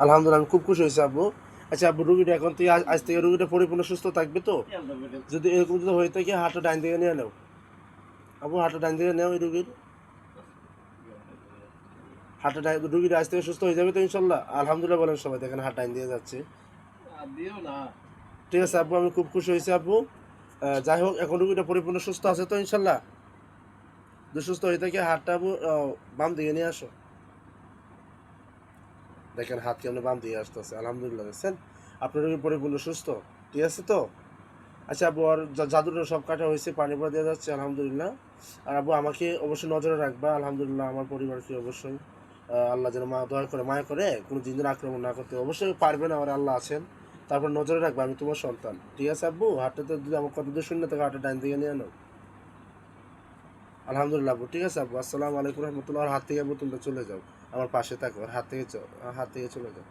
আলহামদুলিল্লাহ, আমি খুব খুশি হয়েছি আব্বু। আচ্ছা আব্বু, রুগীটা এখন থেকে আজ থেকে রুগীটা পরিপূর্ণ সুস্থ থাকবে তো? যদি এরকম যদি হয়ে থাকে হাতটা ডাইন দিকে নিয়ে নাও আব্বু, হাতটা ডাইন দিকে নেও। এই রুগীর হাতটা ডাইন, রুগীটা আজ থেকে সুস্থ হয়ে যাবে তো ইনশাল্লাহ? আলহামদুলিল্লাহ বলেন সবাই, দেখেন হাত ডাইন দিয়ে যাচ্ছে। ঠিক আছে আব্বু, আমি খুব খুশি হয়েছি আব্বু। যাই হোক, এখন রুগীটা পরিপূর্ণ সুস্থ আছে তো ইনশাল্লাহ? যদি সুস্থ হয়ে থাকে হাতটা আব্বু বাম দিকে নিয়ে আসো। দেখেন হাত কেমন বাম দিকে আসতেছে। আলহামদুলিল্লাহ, দেখছেন আপনার রোগী পরিপূর্ণ সুস্থ। ঠিক আছে তো? আচ্ছা আব্বু, আর জাদুটা সব কাটা হয়েছে, পানি পড়া দেওয়া যাচ্ছে আলহামদুলিল্লাহ। আর আব্বু, আমাকে অবশ্যই নজরে রাখবা আলহামদুলিল্লাহ, আমার পরিবারকে অবশ্যই। আল্লাহ যেন মায়া করে কোনো জিন যেন আক্রমণ না করতে, অবশ্যই পারবেন, আমার আল্লাহ আছেন। তারপর নজরে রাখবা, আমি তোমার সন্তান। ঠিক আছে আব্বু, হাতটাতে যদি আমার কত দূর শূন্য থাকে হাতটা ডাইন দিকে নিয়ে নাও। আলহামদুলিল্লাহ আব্বু, ঠিক আছে আব্বু। আসসালামু আলাইকুম রহমতুল্লাহ। আর হাত থেকে আব্বু তোমরা চলে যাও, আমার পাশে থাকো, আর হাত থেকে চলে যাও।